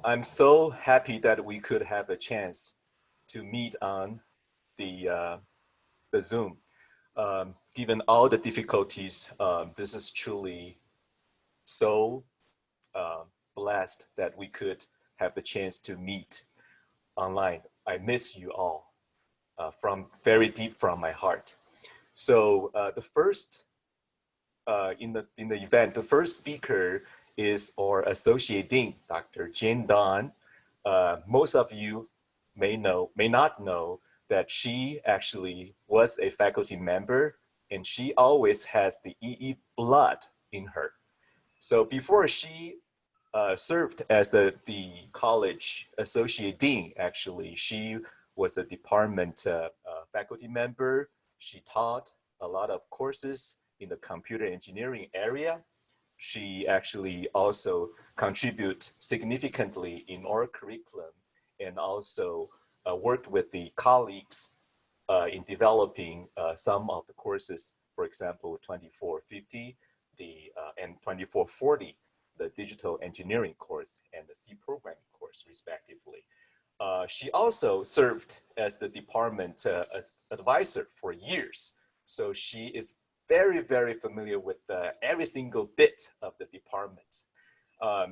I'm so happy that we could have a chance to meet on the Zoom. Given all the difficulties, this is truly so blessed that we could have the chance to meet online. I miss you all from very deep from my heart. So the first in the event, the first speaker is our Associate Dean, Dr. Jane Don. Most of you may not know that she actually was a faculty member, and she always has the EE blood in her. So before she served as the college Associate Dean, actually, she was a department faculty member. She taught a lot of courses in the computer engineering area. She actually also contribute significantly in our curriculum and also worked with the colleagues in developing some of the courses, for example, 2450 and 2440, the digital engineering course and the C programming course, respectively. She also served as the department advisor for years. So she is very, very familiar with every single bit of the department.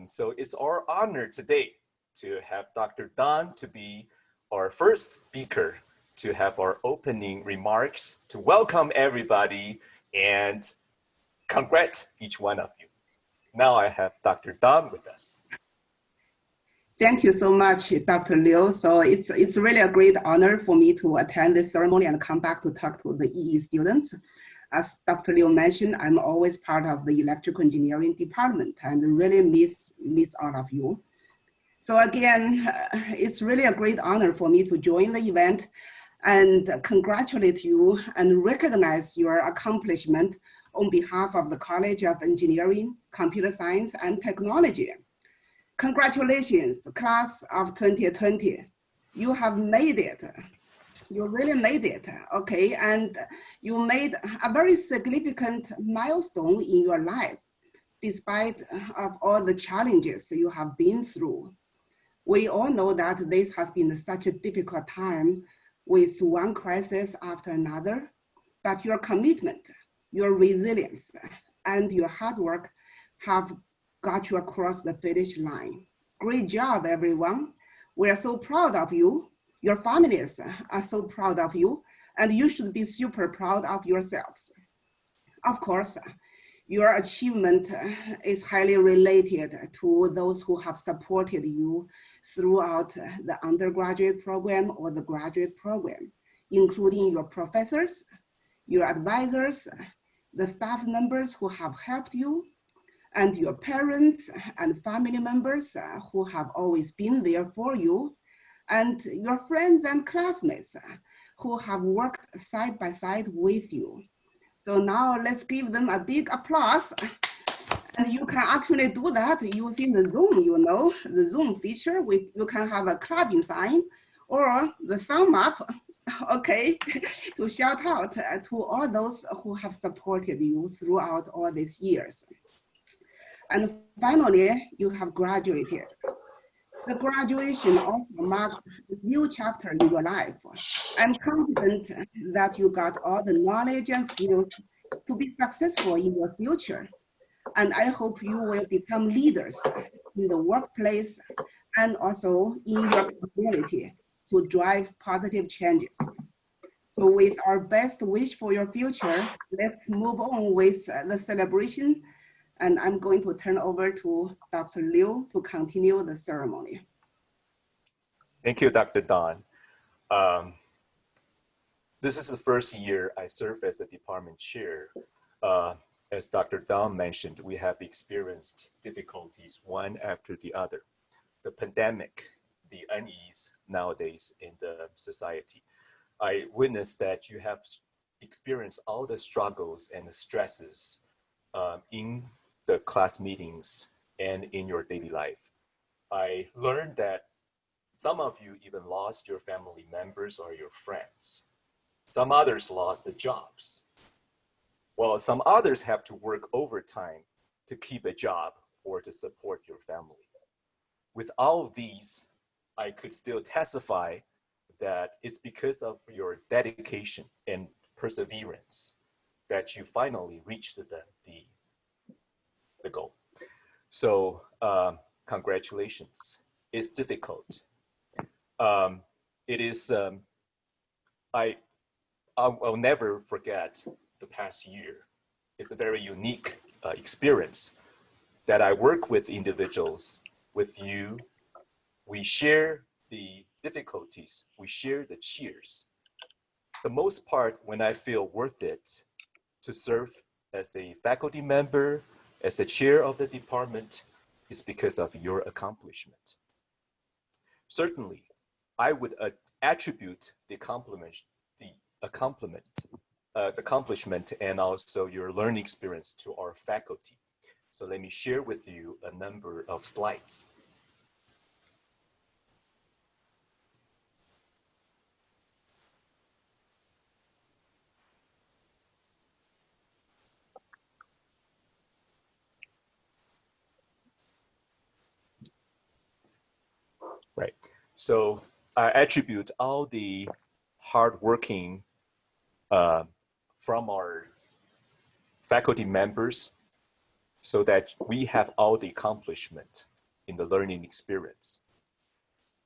So it's our honor today to have Dr. Don to be our first speaker, to have our opening remarks, to welcome everybody and congratulate each one of you. Now I have Dr. Don with us. Thank you so much, Dr. Liu. So it's really a great honor for me to attend this ceremony and come back to talk to the EE students. As Dr. Liu mentioned, I'm always part of the electrical engineering department and really miss all of you. So again, it's really a great honor for me to join the event and congratulate you and recognize your accomplishment on behalf of the College of Engineering, Computer Science, and Technology. Congratulations, class of 2020. You have made it. You really made it, okay? And you made a very significant milestone in your life, despite of all the challenges you have been through. We all know that this has been such a difficult time with one crisis after another, but your commitment, your resilience, and your hard work have got you across the finish line. Great job, everyone. We are so proud of you. Your families are so proud of you, and you should be super proud of yourselves. Of course, your achievement is highly related to those who have supported you throughout the undergraduate program or the graduate program, including your professors, your advisors, the staff members who have helped you, and your parents and family members who have always been there for you, and your friends and classmates who have worked side by side with you. So now let's give them a big applause. And you can actually do that using the Zoom, you know, the Zoom feature. You can have a clapping sign or the thumb up, okay, to shout out to all those who have supported you throughout all these years. And finally, you have graduated. The graduation also marks a new chapter in your life. I'm confident that you got all the knowledge and skills to be successful in your future. And I hope you will become leaders in the workplace and also in your community to drive positive changes. So with our best wish for your future, let's move on with the celebration. And I'm going to turn over to Dr. Liu to continue the ceremony. Thank you, Dr. Don. This is the first year I serve as a department chair. As Dr. Don mentioned, we have experienced difficulties one after the other. The pandemic, the unease nowadays in the society. I witnessed that you have experienced all the struggles and the stresses in the class meetings and in your daily life. I learned that some of you even lost your family members or your friends. Some others lost the jobs. Well, some others have to work overtime to keep a job or to support your family. with all of these, I could still testify that it's because of your dedication and perseverance that you finally reached the goal. So congratulations. It's difficult. It is, I'll never forget the past year. It's a very unique experience that I work with individuals, with you. We share the difficulties, we share the cheers. The most part, when I feel worth it to serve as a faculty member, as the chair of the department, is because of your accomplishment. Certainly, I would attribute the accomplishment and also your learning experience to our faculty. So let me share with you a number of slides. Right. So I attribute all the hardworking from our faculty members so that we have all the accomplishment in the learning experience.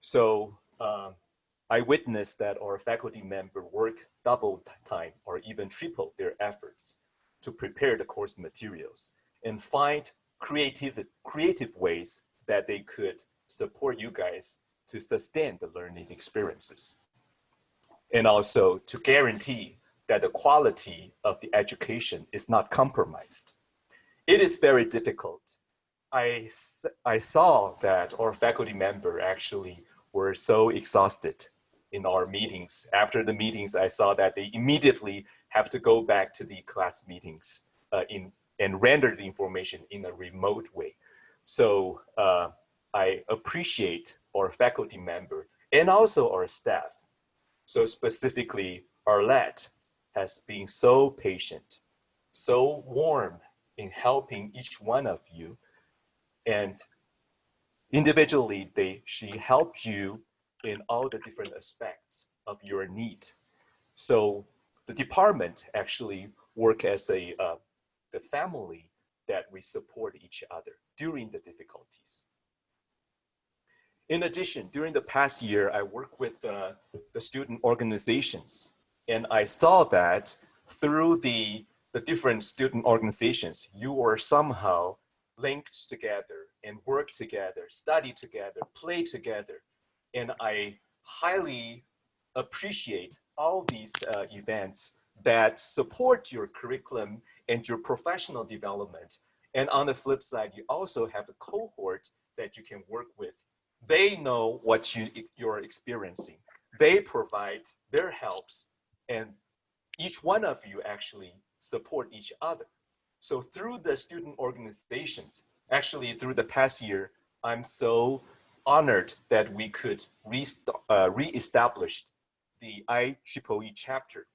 So I witnessed that our faculty member work double time or even triple their efforts to prepare the course materials and find creative ways that they could support you guys to sustain the learning experiences. And also to guarantee that the quality of the education is not compromised. It is very difficult. I saw that our faculty member actually were so exhausted in our meetings. After the meetings, I saw that they immediately have to go back to the class meetings and render the information in a remote way. So I appreciate our faculty member and also our staff. So specifically, Arlette has been so patient, so warm in helping each one of you. And individually, she helped you in all the different aspects of your need. So the department actually work as the family that we support each other during the difficulties. In addition, during the past year, I worked with the student organizations, and I saw that through the different student organizations, you were somehow linked together and work together, study together, play together. And I highly appreciate all these events that support your curriculum and your professional development. And on the flip side, you also have a cohort that you can work with. They know what you're experiencing. They provide their helps, and each one of you actually support each other. So through the student organizations, actually through the past year, I'm so honored that we could reestablish the IEEE chapter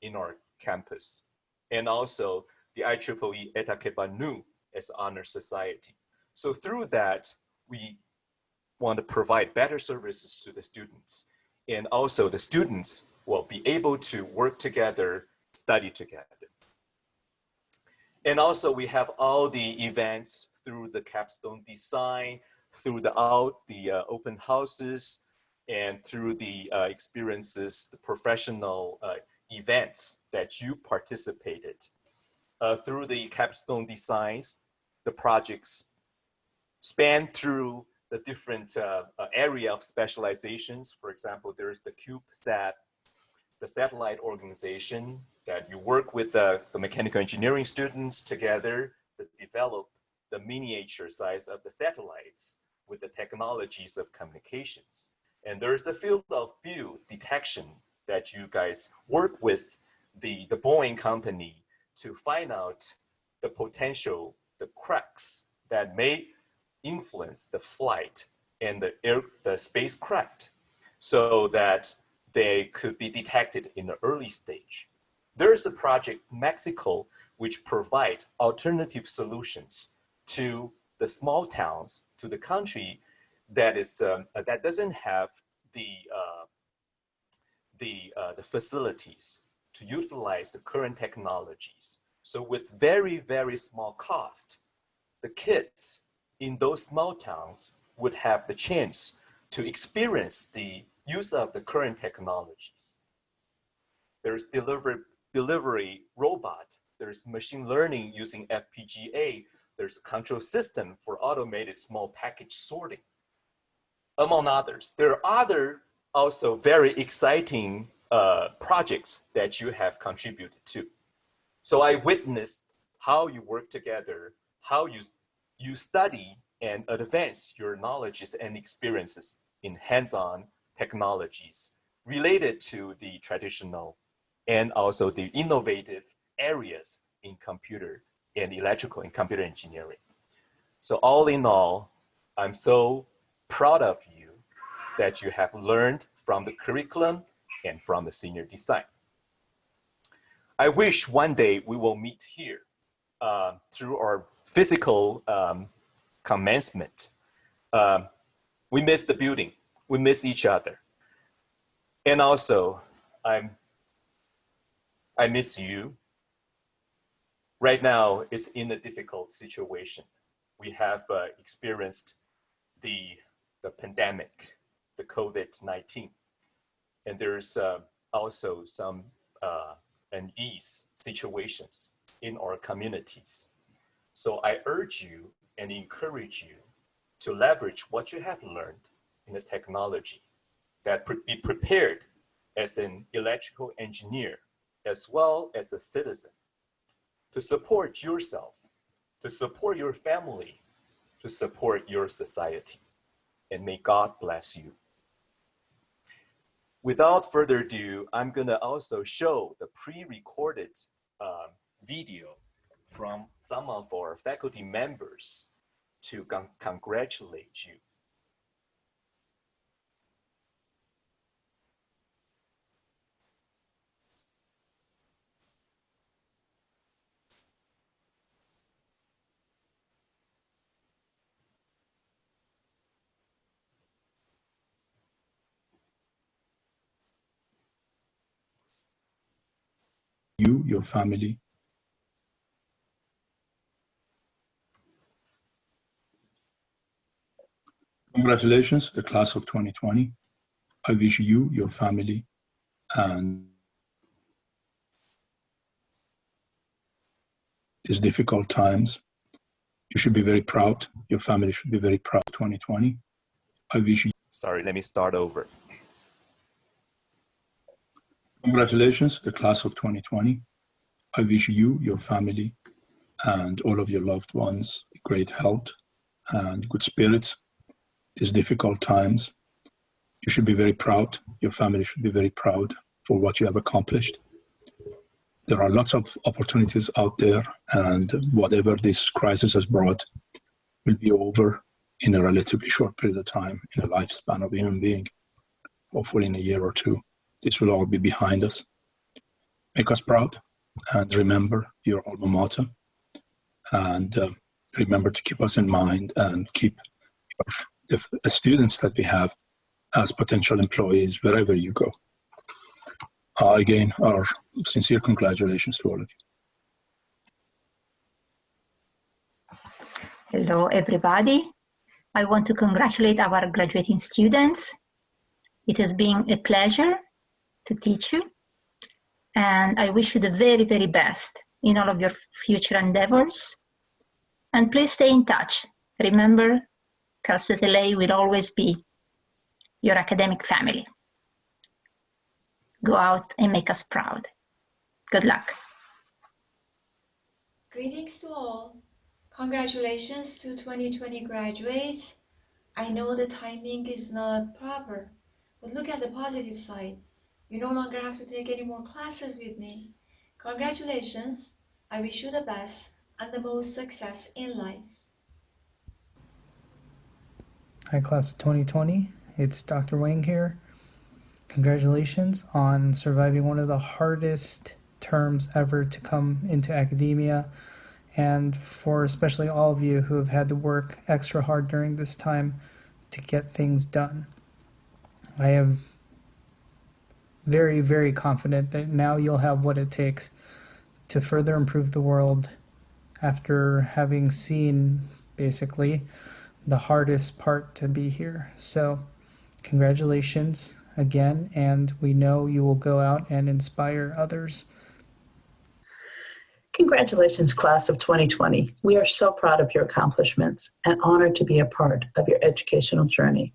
in our campus, and also the IEEE Eta as honor society. So through that, we want to provide better services to the students. And also the students will be able to work together, study together. And also we have all the events through the capstone design, through the open houses, and through the experiences, the professional events that you participated. Through the capstone designs, the projects span through the different area of specializations. For example, there's the CubeSat, the satellite organization that you work with the mechanical engineering students together to develop the miniature size of the satellites with the technologies of communications. And there's the field of view detection that you guys work with the Boeing company to find out the potential, the cracks that may influence the flight and the spacecraft so that they could be detected in the early stage. There's a project Mexico which provide alternative solutions to the small towns, to the country that is that doesn't have the facilities to utilize the current technologies. So with very, very small cost, the kids in those small towns would have the chance to experience the use of the current technologies. There's delivery robot, there's machine learning using FPGA, there's a control system for automated small package sorting, among others. There are other also very exciting projects that you have contributed to. So I witnessed how you work together, how you study and advance your knowledges and experiences in hands-on technologies related to the traditional and also the innovative areas in computer and electrical and computer engineering. So all in all, I'm so proud of you that you have learned from the curriculum and from the senior design. I wish one day we will meet here through our physical commencement. We miss the building, we miss each other. And also, I miss you. Right now, it's in a difficult situation. We have experienced the pandemic, the COVID-19. And there's also some unease situations in our communities. So I urge you and encourage you to leverage what you have learned in the technology, that be prepared as an electrical engineer, as well as a citizen, to support yourself, to support your family, to support your society. And may God bless you. Without further ado, I'm gonna also show the pre-recorded video from some of our faculty members to congratulate you. You, your family. Congratulations, the class of 2020. I wish you, your family, and these difficult times, you should be very proud. Your family should be very proud of 2020. I wish you. Sorry, let me start over. Congratulations, the class of 2020. I wish you, your family, and all of your loved ones great health and good spirits. These difficult times, you should be very proud. Your family should be very proud for what you have accomplished. There are lots of opportunities out there, and whatever this crisis has brought will be over in a relatively short period of time, in a lifespan of a human being. Hopefully in a year or two, this will all be behind us. Make us proud, and remember your alma mater, and remember to keep us in mind and keep the students that we have as potential employees wherever you go. Again, our sincere congratulations to all of you. Hello, everybody. I want to congratulate our graduating students. It has been a pleasure to teach you, and I wish you the very, very best in all of your future endeavors. And please stay in touch. Remember, CalState will always be your academic family. Go out and make us proud. Good luck. Greetings to all. Congratulations to 2020 graduates. I know the timing is not proper, but look at the positive side. You no longer have to take any more classes with me. Congratulations. I wish you the best and the most success in life. Hi, class of 2020. It's Dr. Wang here. Congratulations on surviving one of the hardest terms ever to come into academia, and for especially all of you who have had to work extra hard during this time to get things done. I am very, very confident that now you'll have what it takes to further improve the world after having seen basically the hardest part to be here. So congratulations again, and we know you will go out and inspire others. Congratulations, class of 2020. We are so proud of your accomplishments and honored to be a part of your educational journey.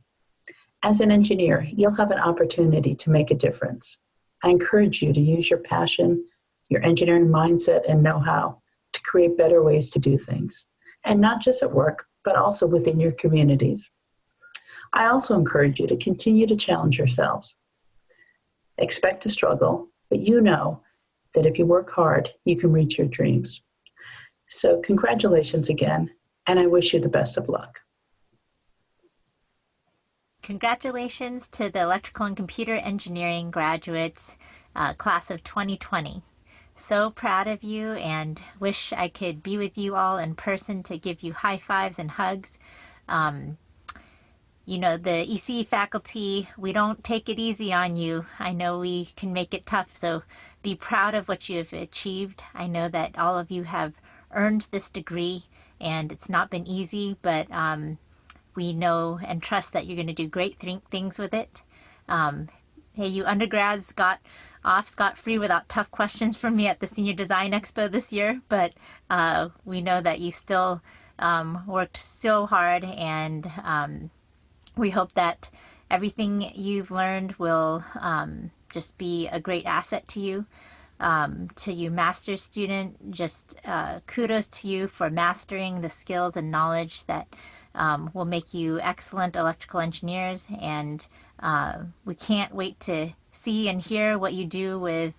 As an engineer, you'll have an opportunity to make a difference. I encourage you to use your passion, your engineering mindset and know-how to create better ways to do things, and not just at work, but also within your communities. I also encourage you to continue to challenge yourselves. Expect to struggle, but you know that if you work hard, you can reach your dreams. So congratulations again, and I wish you the best of luck. Congratulations to the Electrical and Computer Engineering graduates, class of 2020. So proud of you and wish I could be with you all in person to give you high fives and hugs. You know, the ECE faculty, we don't take it easy on you. I know we can make it tough, so be proud of what you have achieved. I know that all of you have earned this degree and it's not been easy, but we know and trust that you're going to do great things with it. Hey, you undergrads got off scot-free without tough questions from me at the Senior Design Expo this year, but we know that you still worked so hard, and we hope that everything you've learned will just be a great asset to you. To you master's student, just kudos to you for mastering the skills and knowledge that will make you excellent electrical engineers, and we can't wait to see and hear what you do with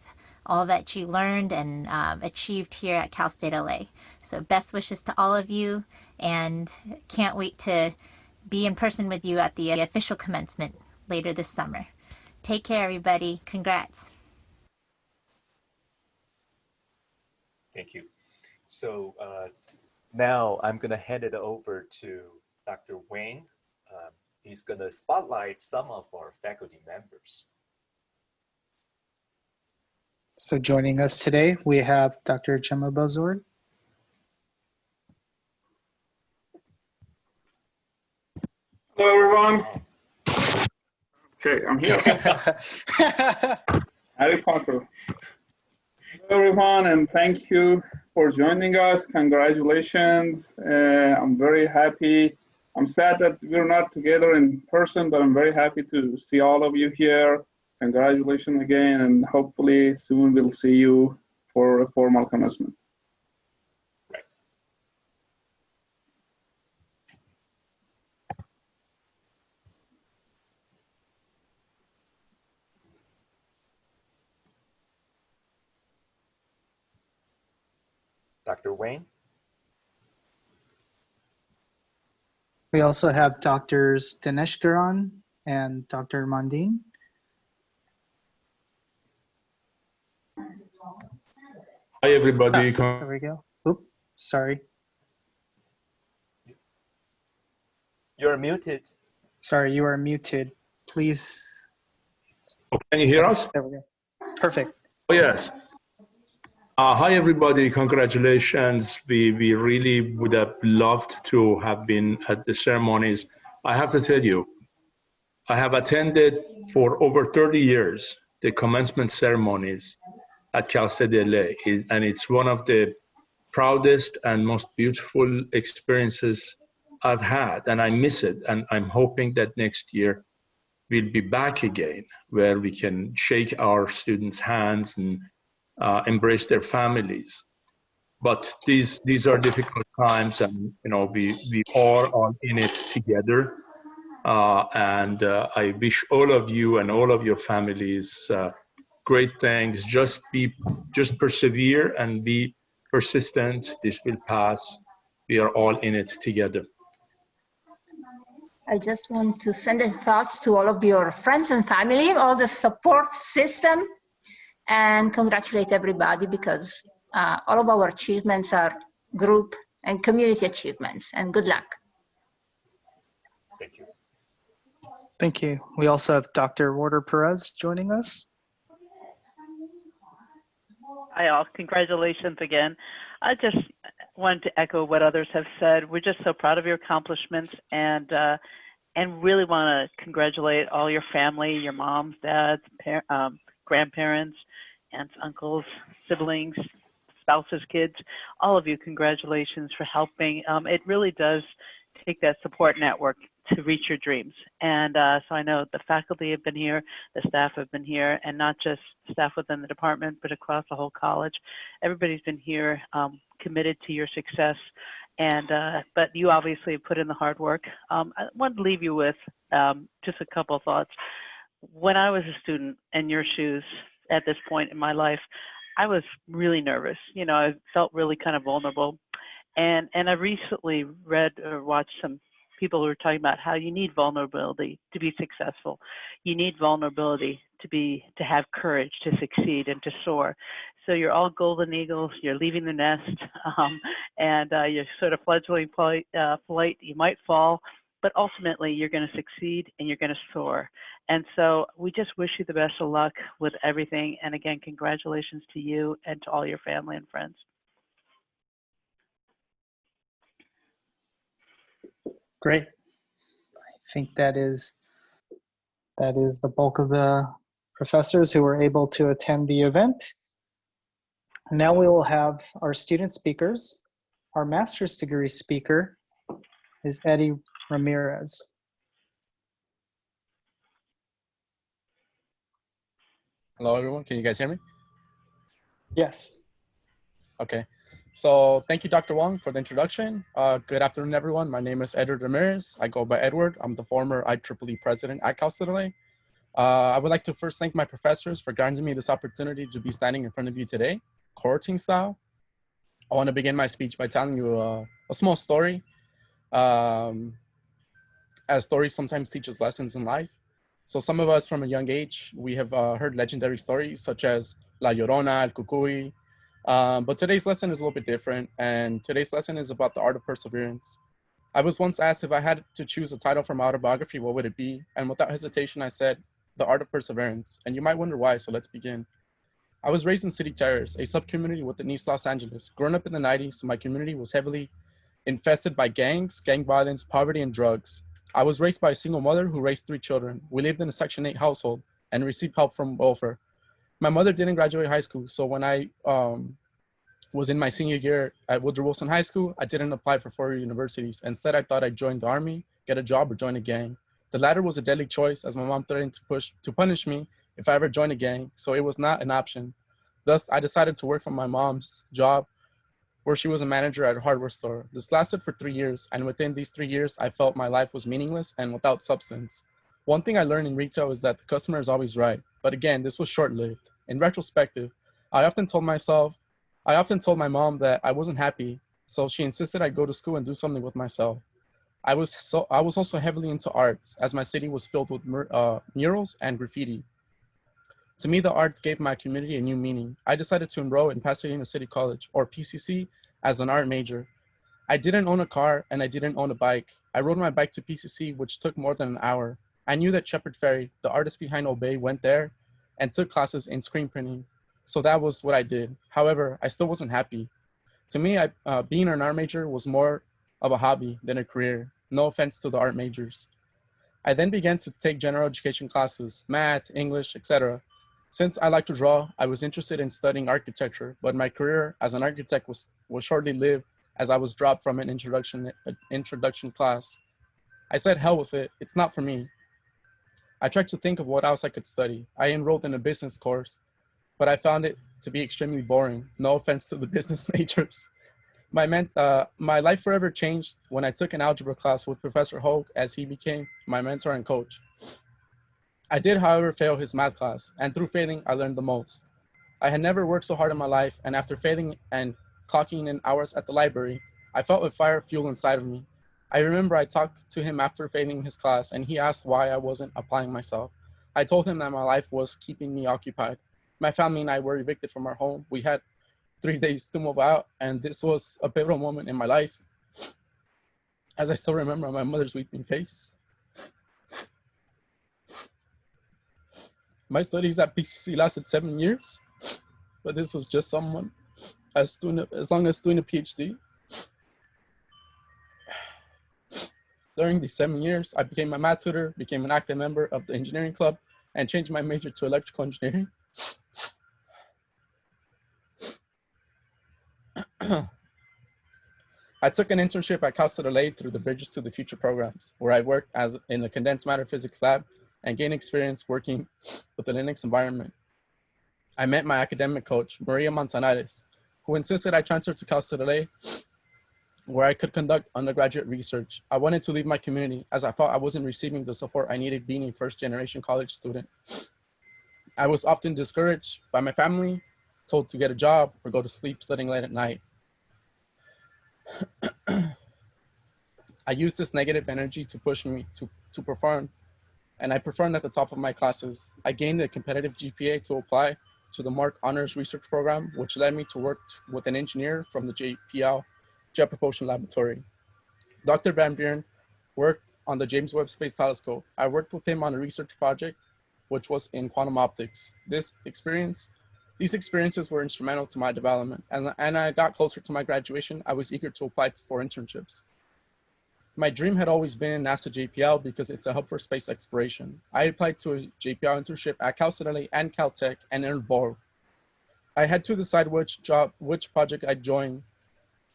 all that you learned and achieved here at Cal State LA. So best wishes to all of you, and can't wait to be in person with you at the official commencement later this summer. Take care, everybody. Congrats. Thank you. So now I'm going to hand it over to Dr. Wayne. He's going to spotlight some of our faculty members. So joining us today, we have Dr. Jpl Internship. Hello, everyone. Okay, I'm here. Harry Potter. Hello, everyone, and thank you for joining us. Congratulations. I'm very happy. I'm sad that we're not together in person, but I'm very happy to see all of you here. Congratulations again, and hopefully soon we'll see you for a formal commencement. Dr. Wayne. We also have Drs. Dinesh Garan and Dr. Mandin. Hi, everybody. There we go. Oops, sorry. You're muted. Sorry, you are muted. Please. Oh, can you hear us? There we go. Perfect. Oh, yes. Hi, everybody. Congratulations. We really would have loved to have been at the ceremonies. I have to tell you, I have attended for over 30 years the commencement ceremonies at Cal State LA, and it's one of the proudest and most beautiful experiences I've had, and I miss it. And I'm hoping that next year we'll be back again, where we can shake our students' hands and embrace their families. But these are difficult times, and we are all in it together. And I wish all of you and all of your families great things. Just persevere and be persistent. This will pass. We are all in it together. I just want to send the thoughts to all of your friends and family, all the support system, and congratulate everybody, because all of our achievements are group and community achievements, and good luck. Thank you. Thank you. We also have Dr. Warder Perez joining us. Hi all, congratulations again. I just wanted to echo what others have said. We're just so proud of your accomplishments and really want to congratulate all your family, your moms, dads, grandparents, aunts, uncles, siblings, spouses, kids, all of you, congratulations for helping. It really does take that support network to reach your dreams. And so I know the faculty have been here, the staff have been here, and not just staff within the department, but across the whole college. Everybody's been here, committed to your success. And but you obviously put in the hard work. I want to leave you with just a couple of thoughts. When I was a student in your shoes at this point in my life, I was really nervous. You know, I felt really kind of vulnerable. And I recently read or watched some people who were talking about how you need vulnerability to be successful. You need vulnerability to have courage to succeed and to soar. So you're all golden eagles, you're leaving the nest, and you're sort of fledgling flight. You might fall, but ultimately you're going to succeed and you're going to soar. And so we just wish you the best of luck with everything. And again, congratulations to you and to all your family and friends. Great. I think that is the bulk of the professors who were able to attend the event. Now we will have our student speakers. Our master's degree speaker is Eddie Ramirez. Hello, everyone. Can you guys hear me? Yes. Okay. So thank you, Dr. Wong, for the introduction. Good afternoon, everyone. My name is Edgar Ramirez. I go by Edward. I'm the former IEEE president at Cal City LA. I would like to first thank my professors for granting me this opportunity to be standing in front of you today, cohorting style. I want to begin my speech by telling you a small story. As stories sometimes teach us lessons in life. So some of us from a young age, we have heard legendary stories such as La Llorona, El Cucuy. But today's lesson is a little bit different, and today's lesson is about the art of perseverance. I was once asked if I had to choose a title for my autobiography, what would it be? And without hesitation, I said, The Art of Perseverance. And you might wonder why, so let's begin. I was raised in City Terrace, a sub-community within East Los Angeles. Growing up in the 90s, my community was heavily infested by gangs, gang violence, poverty, and drugs. I was raised by a single mother who raised 3 children. We lived in a Section 8 household and received help from welfare. My mother didn't graduate high school, so when I was in my senior year at Woodrow Wilson High School, I didn't apply for 4 universities. Instead, I thought I'd join the Army, get a job, or join a gang. The latter was a deadly choice, as my mom threatened to punish me if I ever joined a gang, so it was not an option. Thus, I decided to work for my mom's job, where she was a manager at a hardware store. This lasted for 3 years, and within these 3 years, I felt my life was meaningless and without substance. One thing I learned in retail is that the customer is always right. But again, this was short-lived. In retrospective, I often told my mom that I wasn't happy, so she insisted I go to school and do something with myself. I was also heavily into arts, as my city was filled with murals and graffiti. To me, the arts gave my community a new meaning. I decided to enroll in Pasadena City College, or PCC, as an art major. I didn't own a car and I didn't own a bike. I rode my bike to PCC, which took more than an hour. I knew that Shepard Fairey, the artist behind Obey, went there and took classes in screen printing. So that was what I did. However, I still wasn't happy. To me, being an art major was more of a hobby than a career. No offense to the art majors. I then began to take general education classes, math, English, etc. Since I like to draw, I was interested in studying architecture, but my career as an architect was shortly lived as I was dropped from an introduction class. I said, hell with it, it's not for me. I tried to think of what else I could study. I enrolled in a business course, but I found it to be extremely boring. No offense to the business majors. My life forever changed when I took an algebra class with Professor Hogue, as he became my mentor and coach. I did, however, fail his math class, and through failing, I learned the most. I had never worked so hard in my life, and after failing and clocking in hours at the library, I felt a fire fuel inside of me. I remember I talked to him after failing his class, and he asked why I wasn't applying myself. I told him that my life was keeping me occupied. My family and I were evicted from our home. We had 3 days to move out, and this was a pivotal moment in my life, as I still remember my mother's weeping face. My studies at PCC lasted 7 years, but this was just someone as long as doing a PhD. During these 7 years, I became a math tutor, became an active member of the engineering club, and changed my major to electrical engineering. I took an internship at Cal State LA through the Bridges to the Future programs, where I worked in the condensed matter physics lab and gained experience working with the Linux environment. I met my academic coach, Maria Manzanares, who insisted I transfer to Cal State LA, where I could conduct undergraduate research. I wanted to leave my community as I thought I wasn't receiving the support I needed being a first-generation college student. I was often discouraged by my family, told to get a job or go to sleep studying late at night. I used this negative energy to push me to perform, and I performed at the top of my classes. I gained a competitive GPA to apply to the MARC Honors Research Program, which led me to work with an engineer from the Jpl Jet Propulsion Laboratory. Dr. Van Buren worked on the James Webb Space Telescope. I worked with him on a research project, which was in quantum optics. These experiences were instrumental to my development. As I got closer to my graduation, I was eager to apply for internships. My dream had always been NASA JPL because it's a hub for space exploration. I applied to a JPL internship at Cal State LA and Caltech and earned both. I had to decide which project I'd join,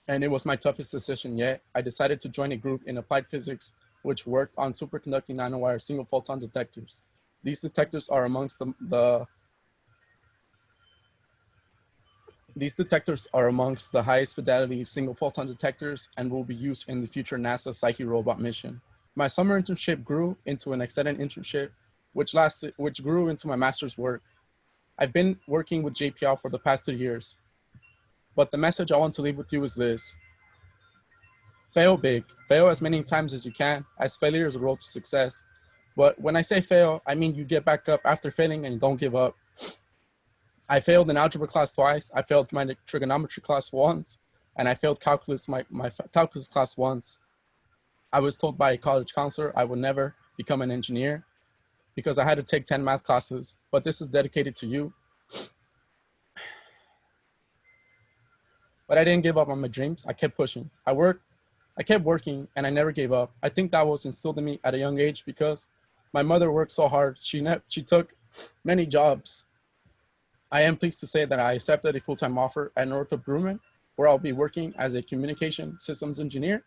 and it was my toughest decision yet. I decided to join a group in applied physics, which worked on superconducting nanowire single photon detectors. These detectors are amongst the highest fidelity single photon detectors and will be used in the future NASA Psyche robot mission. My summer internship grew into an extended internship, which grew into my master's work. I've been working with JPL for the past 3 years, but the message I want to leave with you is this: fail big, fail as many times as you can, as failure is a road to success. But when I say fail, I mean you get back up after failing and don't give up. I failed in algebra class twice, I failed my trigonometry class once, and I failed calculus, my calculus class once. I was told by a college counselor I would never become an engineer because I had to take 10 math classes, but this is dedicated to you. But I didn't give up on my dreams, I kept pushing. I kept working and I never gave up. I think that was instilled in me at a young age because my mother worked so hard. She took many jobs. I am pleased to say that I accepted a full-time offer at Northrop Grumman, where I'll be working as a communication systems engineer,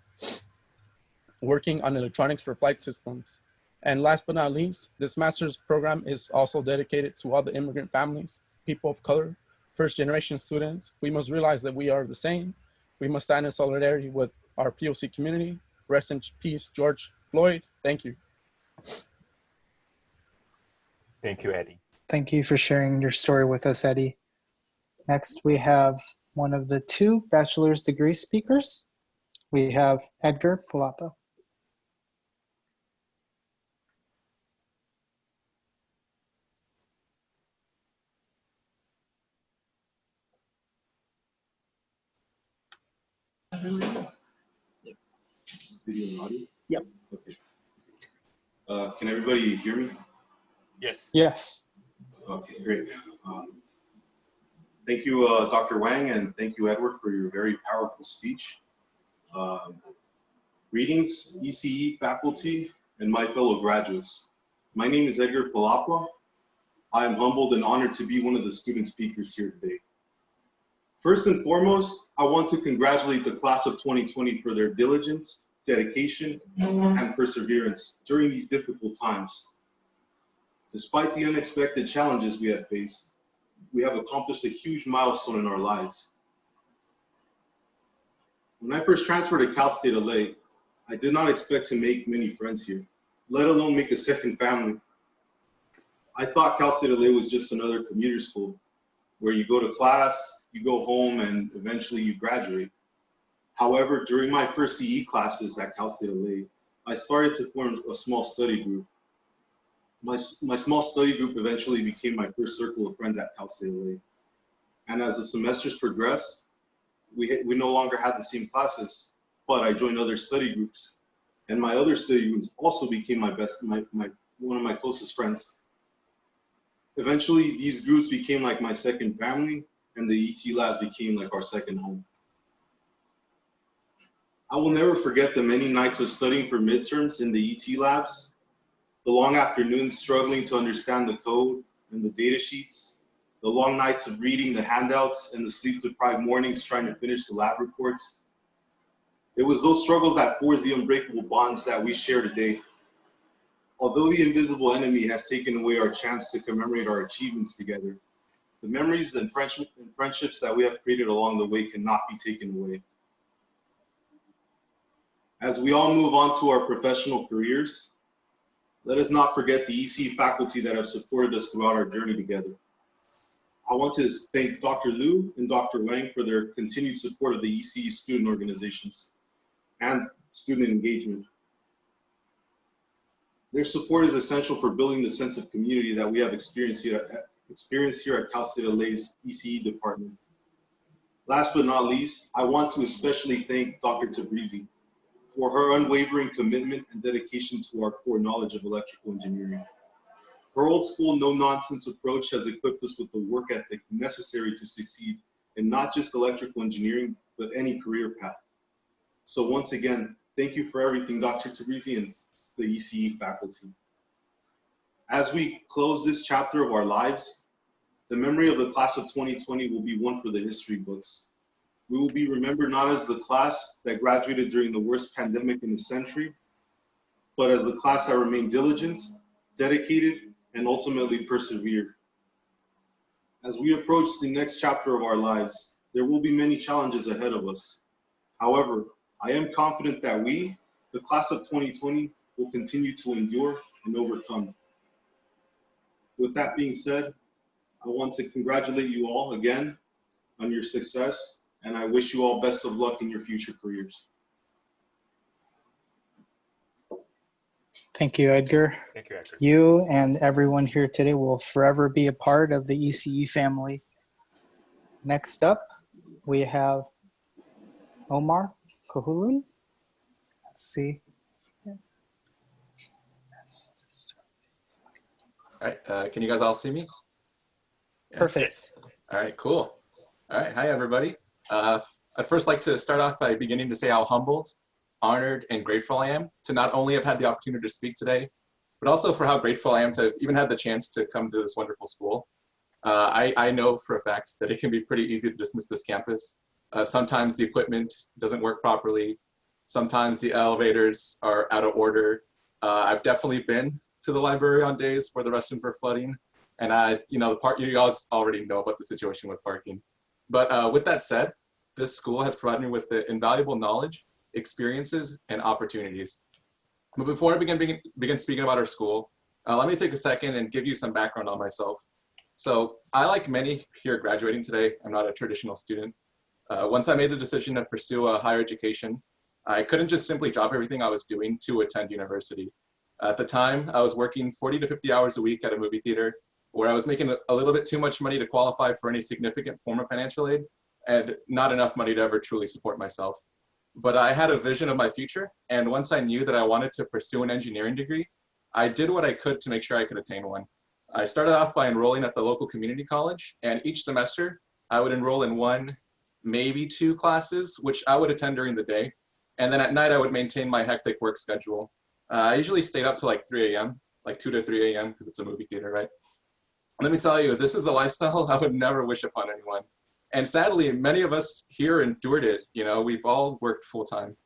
working on electronics for flight systems. And last but not least, this master's program is also dedicated to all the immigrant families, people of color, first-generation students. We must realize that we are the same. We must stand in solidarity with our POC community. Rest in peace, George Floyd. Thank you. Thank you, Eddie. Thank you for sharing your story with us, Eddie. Next, we have one of the 2 bachelor's degree speakers. We have Edgar Pilato. Video and audio? Yep. Okay. Can everybody hear me? Yes. Yes. Okay, great. Thank you, Dr. Wang, and thank you, Edward, for your very powerful speech. Greetings, ECE faculty and my fellow graduates. My name is Edgar Pilato. I am humbled and honored to be one of the student speakers here today. First and foremost, I want to congratulate the class of 2020 for their diligence, dedication, and perseverance during these difficult times. Despite the unexpected challenges we have faced, we have accomplished a huge milestone in our lives. When I first transferred to Cal State LA, I did not expect to make many friends here, let alone make a second family. I thought Cal State LA was just another commuter school where you go to class, you go home, and eventually you graduate. However, during my first CE classes at Cal State LA, I started to form a small study group. My small study group eventually became my first circle of friends at Cal State LA. And as the semesters progressed, we no longer had the same classes, but I joined other study groups. And my other study groups also became one of my closest friends. Eventually, these groups became like my second family, and the ET labs became like our second home. I will never forget the many nights of studying for midterms in the ET labs, the long afternoons struggling to understand the code and the data sheets, the long nights of reading the handouts, and the sleep-deprived mornings trying to finish the lab reports. It was those struggles that forged the unbreakable bonds that we share today. Although the invisible enemy has taken away our chance to commemorate our achievements together, the memories and friendships that we have created along the way cannot be taken away. As we all move on to our professional careers, let us not forget the ECE faculty that have supported us throughout our journey together. I want to thank Dr. Liu and Dr. Wang for their continued support of the ECE student organizations and student engagement. Their support is essential for building the sense of community that we have experienced here at Cal State LA's ECE department. Last but not least, I want to especially thank Dr. Tabrizi for her unwavering commitment and dedication to our core knowledge of electrical engineering. Her old school, no-nonsense approach has equipped us with the work ethic necessary to succeed in not just electrical engineering, but any career path. So once again, thank you for everything, Dr. Tabrizi and the ECE faculty. As we close this chapter of our lives, the memory of the class of 2020 will be one for the history books. We will be remembered not as the class that graduated during the worst pandemic in a century, but as the class that remained diligent, dedicated, and ultimately persevered. As we approach the next chapter of our lives, there will be many challenges ahead of us. However, I am confident that we, the class of 2020, will continue to endure and overcome. With that being said, I want to congratulate you all again on your success, and I wish you all best of luck in your future careers. Thank you, Edgar. Thank you, Edgar. You and everyone here today will forever be a part of the ECE family. Next up, we have Omar Kahulun. Let's see. All right, can you guys all see me? Yeah. Perfect. All right, cool. All right, hi everybody. I'd first like to start off by beginning to say how humbled, honored, and grateful I am to not only have had the opportunity to speak today, but also for how grateful I am to even have the chance to come to this wonderful school. I know for a fact that it can be pretty easy to dismiss this campus. Sometimes the equipment doesn't work properly. Sometimes the elevators are out of order. I've definitely been to the library on days where the restrooms were flooding. And you guys already know about the situation with parking. But with that said, this school has provided me with the invaluable knowledge, experiences, and opportunities. But before I begin speaking about our school, let me take a second and give you some background on myself. So I, like many here graduating today, I'm not a traditional student. Once I made the decision to pursue a higher education, I couldn't just simply drop everything I was doing to attend university. At the time, I was working 40 to 50 hours a week at a movie theater, where I was making a little bit too much money to qualify for any significant form of financial aid, and not enough money to ever truly support myself. But I had a vision of my future, and once I knew that I wanted to pursue an engineering degree, I did what I could to make sure I could attain one. I started off by enrolling at the local community college, and each semester, I would enroll in one, maybe two classes, which I would attend during the day, and then at night I would maintain my hectic work schedule. I usually stayed up till like 3 a.m., like 2 to 3 a.m., because it's a movie theater, right? Let me tell you, this is a lifestyle I would never wish upon anyone. And sadly, many of us here endured it. You know, we've all worked full time.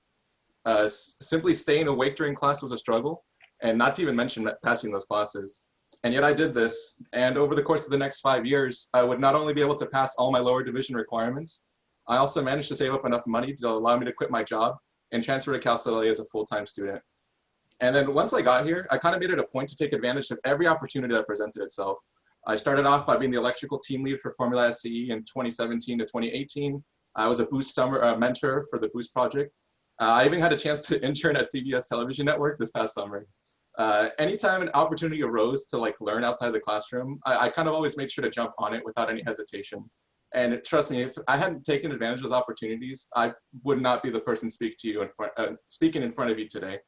Simply staying awake during class was a struggle, and not to even mention passing those classes. And yet I did this. And over the course of the next 5 years, I would not only be able to pass all my lower division requirements, I also managed to save up enough money to allow me to quit my job and transfer to Cal State LA as a full-time student. And then once I got here, I kind of made it a point to take advantage of every opportunity that presented itself. I started off by being the electrical team lead for Formula SCE in 2017 to 2018. I was a Boost summer mentor for the Boost project. I even had a chance to intern at CBS Television Network this past summer. Anytime an opportunity arose to learn outside of the classroom, I kind of always made sure to jump on it without any hesitation. And trust me, if I hadn't taken advantage of those opportunities, I would not be the person speaking in front of you today.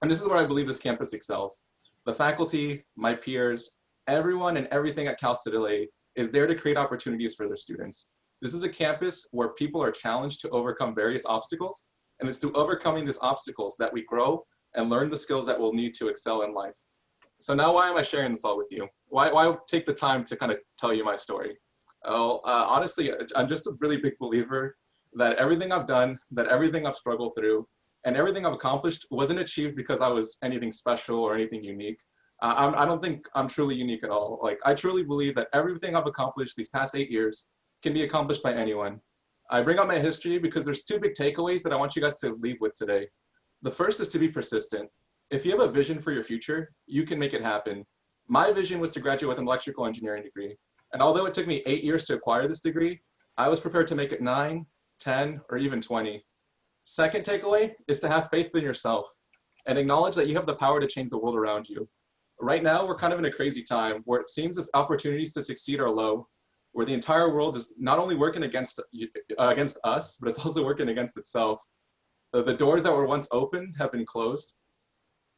And this is where I believe this campus excels. The faculty, my peers, Everyone and everything at Cal State LA is there to create opportunities for their students. This is a campus where people are challenged to overcome various obstacles, and it's through overcoming these obstacles that we grow and learn the skills that we'll need to excel in life. So now why am I sharing this all with you? Why take the time to kind of tell you my story? Honestly, I'm just a really big believer that everything I've done, that everything I've struggled through, and everything I've accomplished wasn't achieved because I was anything special or anything unique. I don't think I'm truly unique at all. Like, I truly believe that everything I've accomplished these past 8 years can be accomplished by anyone. I bring up my history because there's 2 big takeaways that I want you guys to leave with today. The first is to be persistent. If you have a vision for your future, you can make it happen. My vision was to graduate with an electrical engineering degree. And although it took me 8 years to acquire this degree, I was prepared to make it 9, 10, or even 20. Second takeaway is to have faith in yourself and acknowledge that you have the power to change the world around you. Right now, we're kind of in a crazy time where it seems as opportunities to succeed are low, where the entire world is not only working against us, but it's also working against itself. The doors that were once open have been closed.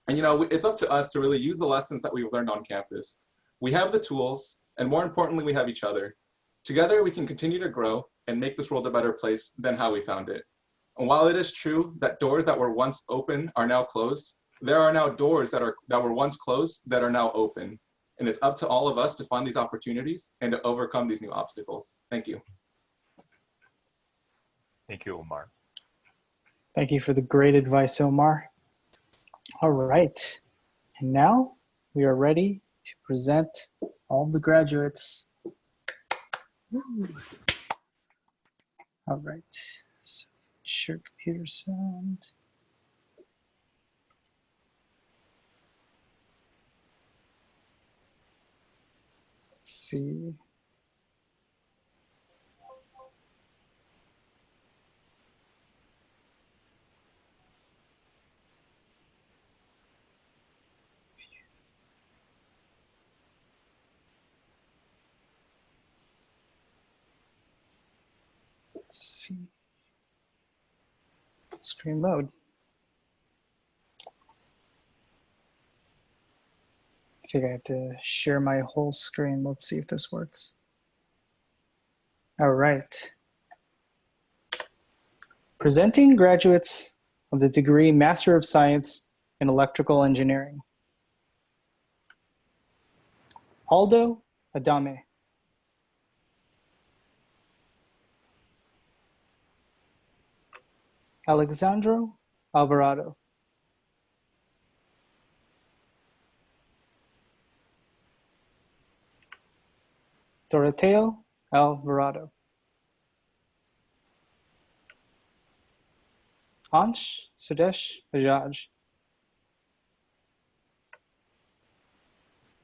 And it's up to us to really use the lessons that we've learned on campus. We have the tools, and more importantly, we have each other. Together, we can continue to grow and make this world a better place than how we found it. And while it is true that doors that were once open are now closed, there are now doors that were once closed that are now open. And it's up to all of us to find these opportunities and to overcome these new obstacles. Thank you. Thank you, Omar. Thank you for the great advice, Omar. All right. And now we are ready to present all the graduates. Ooh. All right. So share computer sound. Let's see. Let's see. Screen mode. I think I have to share my whole screen. Let's see if this works. All right. Presenting graduates of the degree Master of Science in Electrical Engineering. Aldo Adame. Alexandro Alvarado. Doroteo Alvarado. Ansh Sudesh Bajaj.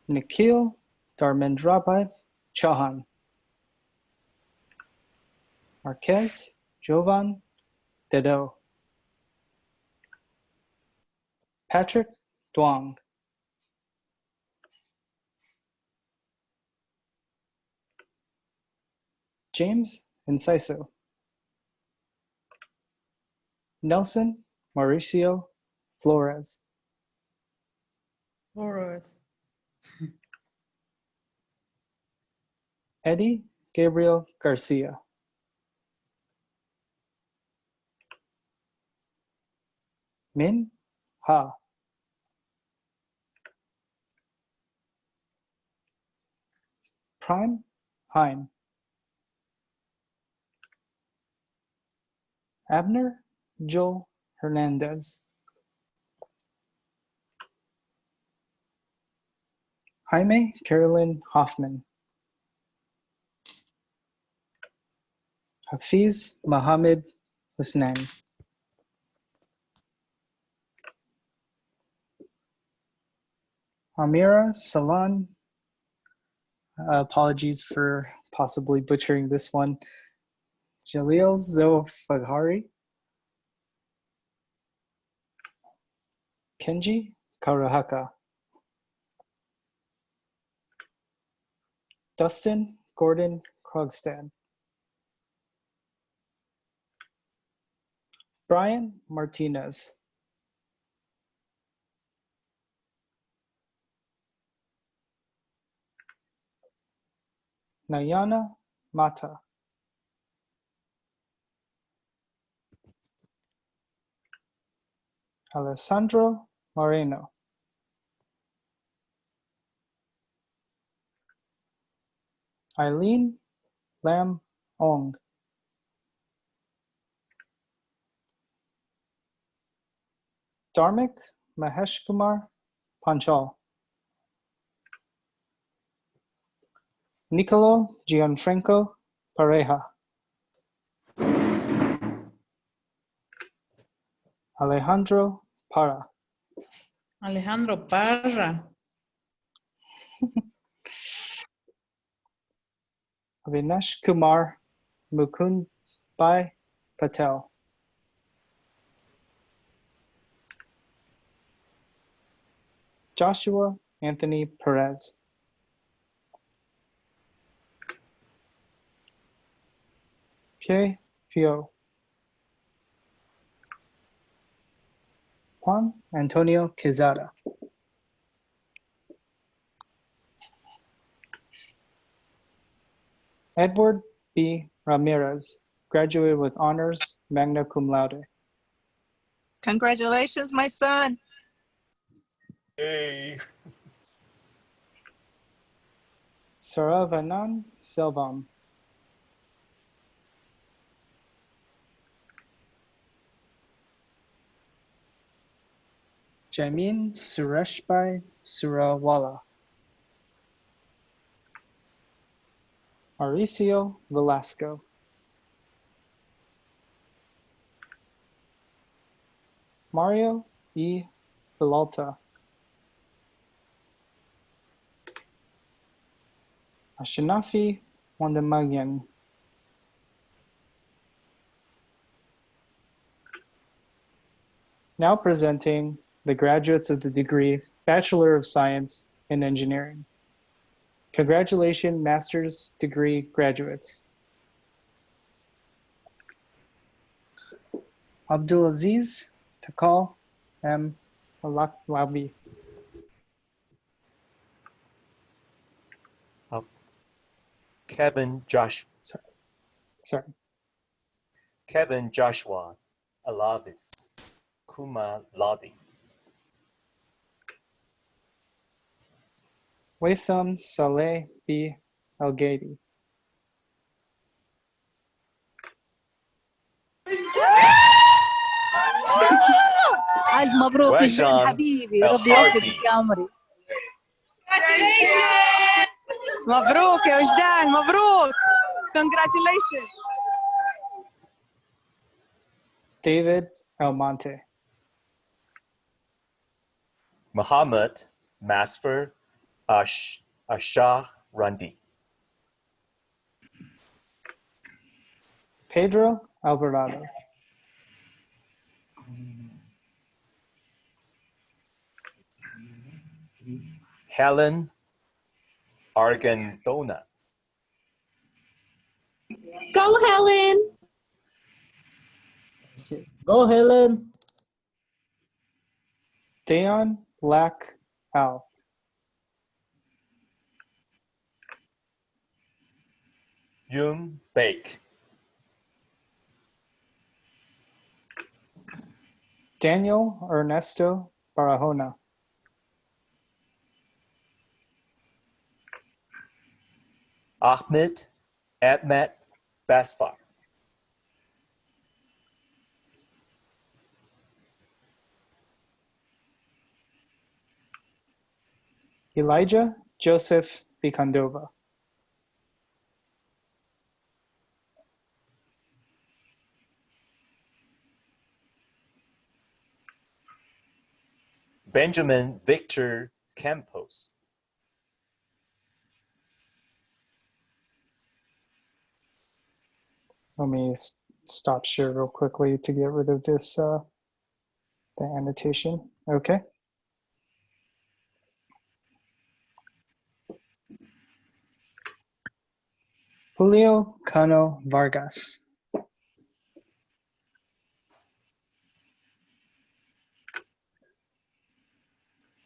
Nikhil Dharmendrabhat Chauhan. Marquez Jovan Dedo. Patrick Duong. James Inciso. Nelson Mauricio Flores. Eddie Gabriel Garcia. Min Ha. Prime Hein. Abner Joel Hernandez. Jaime Carolyn Hoffman. Hafiz Mohammed Husnain. Amira Salan. Apologies for possibly butchering this one. Jalil Zofaghari. Kenji Karahaka. Dustin Gordon Krogstad. Brian Martinez. Nayana Mata. Alessandro Moreno. Eileen Lam Ong. Dharmik Maheshkumar Panchal. Nicolo Gianfranco Pareja. Alejandro Para. Alejandro Parra. Avinash Kumar Mukundbhai Patel. Joshua Anthony Perez. Pie Fio. Juan Antonio Quezada. Edward B. Ramirez, graduated with honors, magna cum laude. Congratulations, my son. Hey. Saravanan Selvam. Jamin Sureshbhai Surawala. Mauricio Velasco. Mario E. Villalta. Ashinafi Wandamagyan. Now presenting the graduates of the degree Bachelor of Science in Engineering. Congratulations, master's degree graduates. Abdulaziz Takal M. Alaklabi. Kevin Josh. Sorry. Kevin Joshua Alavis Kuma Lodi. Waisam Saleh B. Al-Gadi. ألف مبروك وشام حبيبي ربي يوفقك يا عمري. مبروك يا وجدان مبروك. Congratulations. David Almonte. Muhammad Masfer Ashah Randi. Pedro Alvarado. Helen Argandona. Go Helen. Go Helen. Dayon Lack Al. Yun Bake. Daniel Ernesto Barahona. Ahmed Ahmed Basfar. Elijah Joseph Bicandova. Benjamin Victor Campos. Let me stop share real quickly to get rid of this, the annotation. Okay. Julio Cano Vargas.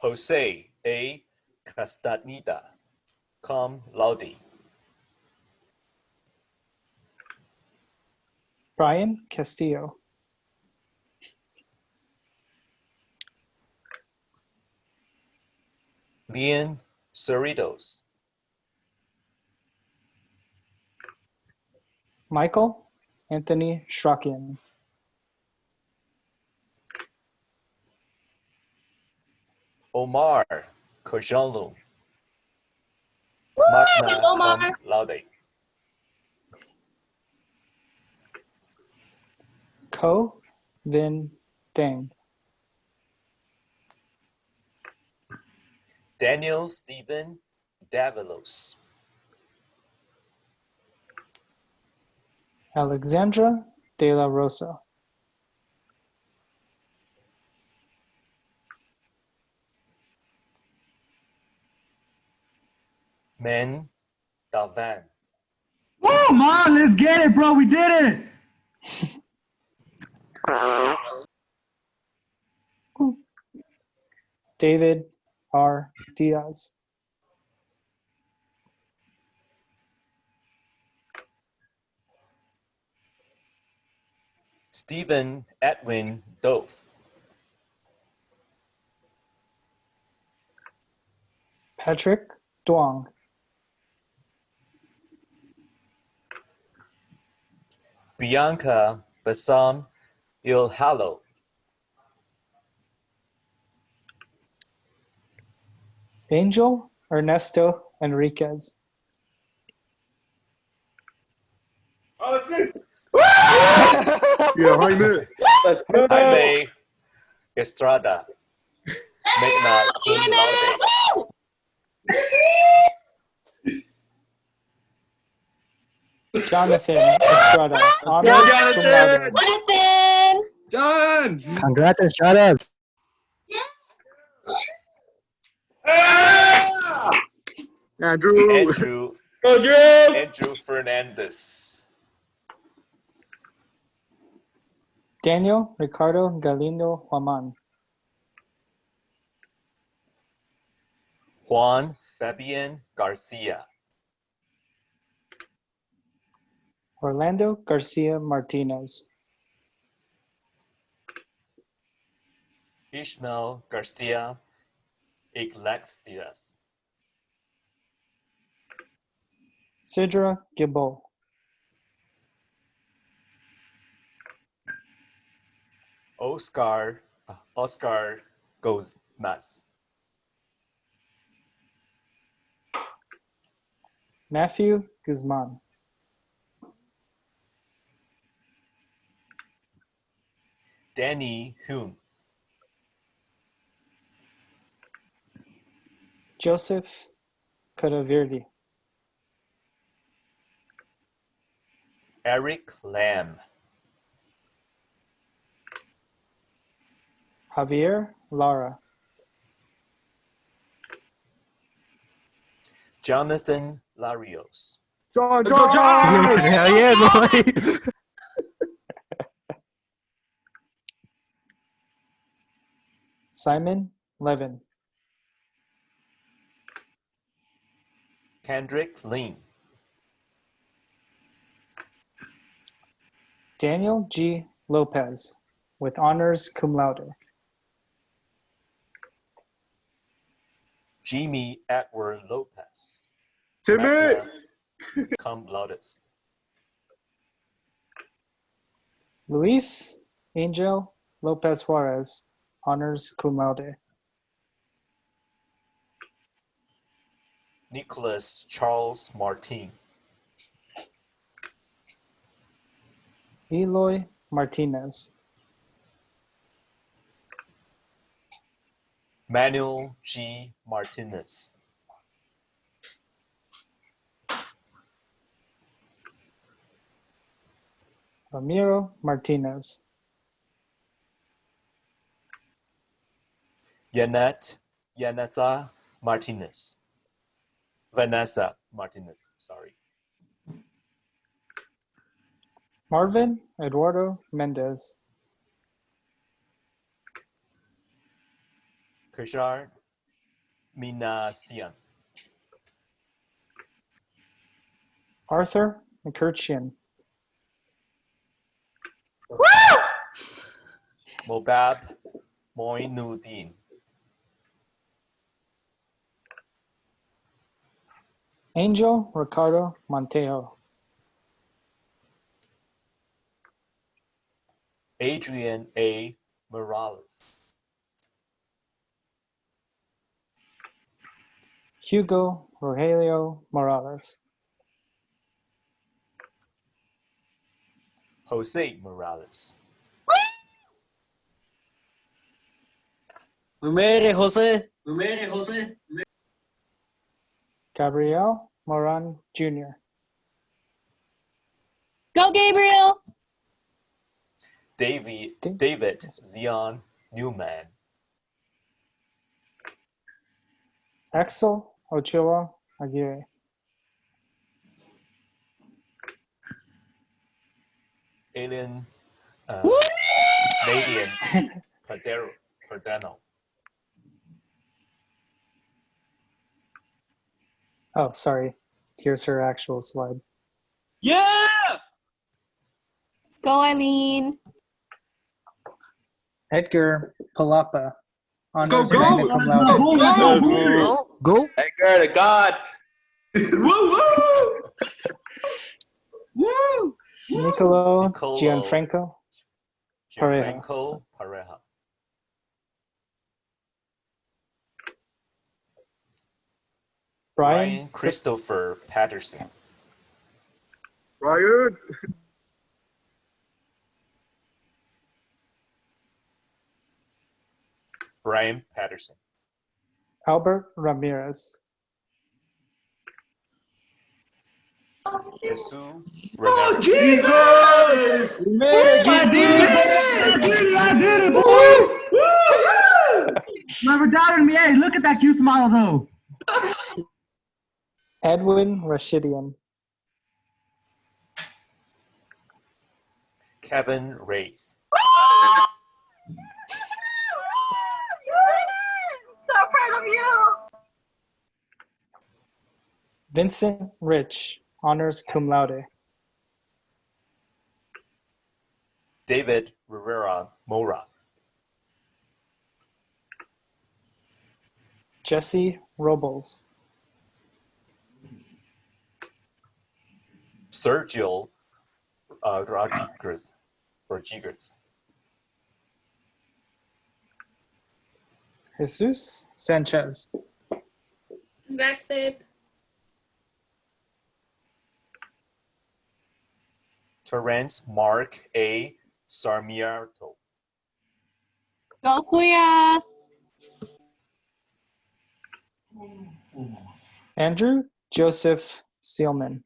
Jose A. Castaneda, cum laude. Brian Castillo. Lian Cerritos. Michael Anthony Shrakian. Omar Kojanlu. Magna cum laude. Ko Vin Dang. Daniel Stephen Davalos. Alexandra De La Rosa. Men Dalvan. Come on, let's get it, bro. We did it. David R. Diaz. Stephen Edwin Dove. Patrick Duong. Bianca Bassam Ilhalo. Angel Ernesto Enriquez. Oh, that's good. Yeah, Jaime. Let's go. Jaime Estrada. Magna cum laude. Jonathan Estrada. Honors cum laude. Jonathan! John. Congrats and shout outs. Andrew. Andrew Fernandez. Daniel Ricardo Galindo Huaman. Juan Fabian Garcia. Orlando Garcia Martinez. Ishmael Garcia Iglesias. Sidra Gibbo. Oscar Gozmas. Matthew Guzman. Danny Hume. Joseph Cadavirdi. Eric Lamb. Javier Lara. Jonathan Larios. John. Hell yeah, boy. Simon Levin. Kendrick Lean. Daniel G. Lopez with honors cum laude. Jimmy Edward Lopez. Timmy. Magna cum laude. Luis Angel Lopez Juarez, honors cum laude. Nicholas Charles Martin. Eloy Martinez. Manuel G. Martinez. Ramiro Martinez. Yanessa Martinez. Vanessa Martinez, sorry. Marvin Eduardo Mendez. Kishar Minasian. Arthur McCurcheon. Mobab Moinuddin. Angel Ricardo Montejo. Adrian A. Morales. Hugo Rogelio Morales. Jose Morales. Lumere Jose. Lumere Jose. Gabriel Moran Jr. Go, Gabriel. David Zion Newman. Axel Ochoa Aguirre. Alien Nadian Pardano. Oh, sorry. Here's her actual slide. Yeah! Go, Eileen. Edgar Pilato. Go, Honors go! magna cum laude. Go! Edgar, the God. Woo woo! Nicolo Gianfranco Pareja. Gianfranco Pareja. Brian Christopher Patterson. Ryan. Brian Patterson. Albert Ramirez. Jesus Oh, Ramirez. Jesus! I did it, boy! Never doubted me. Hey, look at that cute smile, though. Edwin Rashidian. Kevin Reyes. So proud of you. Vincent Rich. Honors cum laude. David Rivera Mora. Jesse Robles. Sergio Rodriguez. Jesus Sanchez. Congrats, babe. Terrence Mark A. Sarmiento. Go, Kuya. Andrew Joseph Seelman.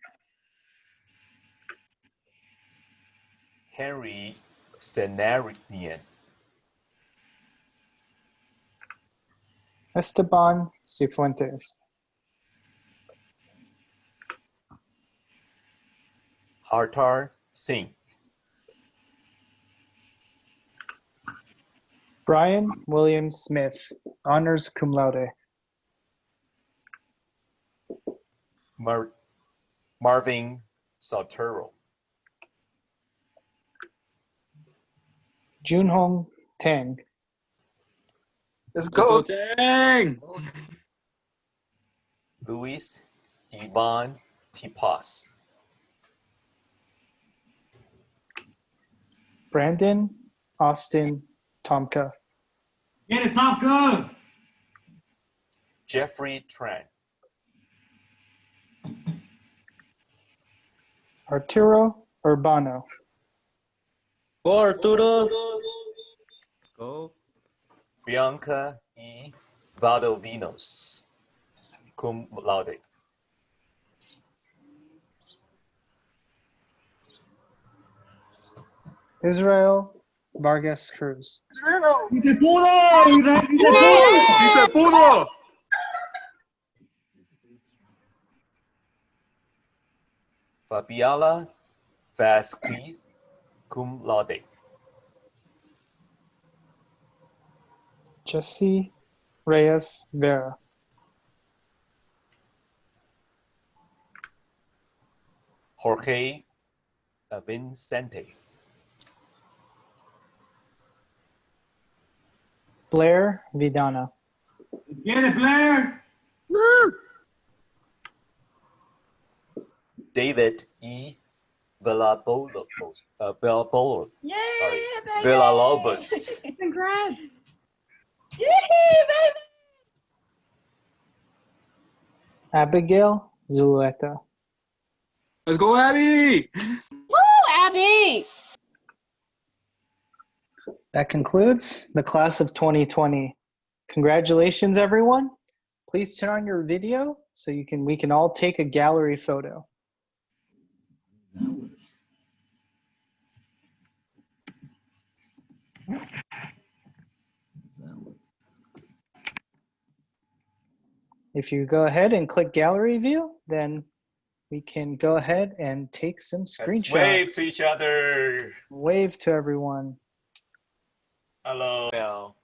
Henry Senarian. Esteban Cifuentes. Hartar Singh. Brian William Smith. Honors cum laude. Marvin Saltero. Junhong Tang. Let's go, Tang! Luis Ivan Tipas. Brandon Austin Tomka. Get it, Tomka! Jeffrey Tran. Arturo Urbano. Go, Arturo. Go. Bianca E. Valdovinos. Cum laude. Israel Vargas Cruz. ¡Y se pudo! ¡Y se pudo! ¡Sí se pudo! Fabiola Vasquez. Cum laude. Jesse Reyes Vera. Jorge Vincente. Blair Vidana. Get it, Blair. David E. Villalobos. Villalobos. Yay, Sorry. baby! Villalobos. Congrats. Yay, baby! Abigail Zuleta. Let's go, Abby. Woo, Abby! That concludes the class of 2020. Congratulations, everyone. Please turn on your video so we can all take a gallery photo. If you go ahead and click gallery view, then we can go ahead and take some screenshots. Let's wave to each other. Wave to everyone. Hello. Now,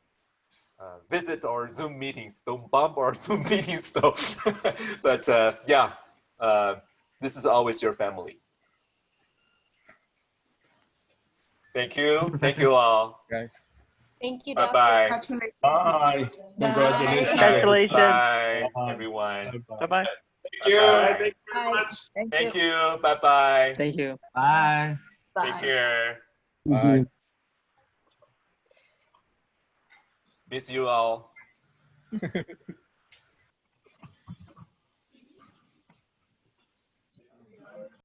visit our Zoom meetings. Don't bump our Zoom meetings though. But yeah, this is always your family. Thank you. Thank you all. Guys. Thank you, Bye-bye. Doctor. Bye. Congratulations. Congratulations. Bye, everyone. Bye-bye. Thank you. Bye. Thank you very much. Thank you. Bye-bye. Thank you. Bye. Take care. Bye. Miss you all.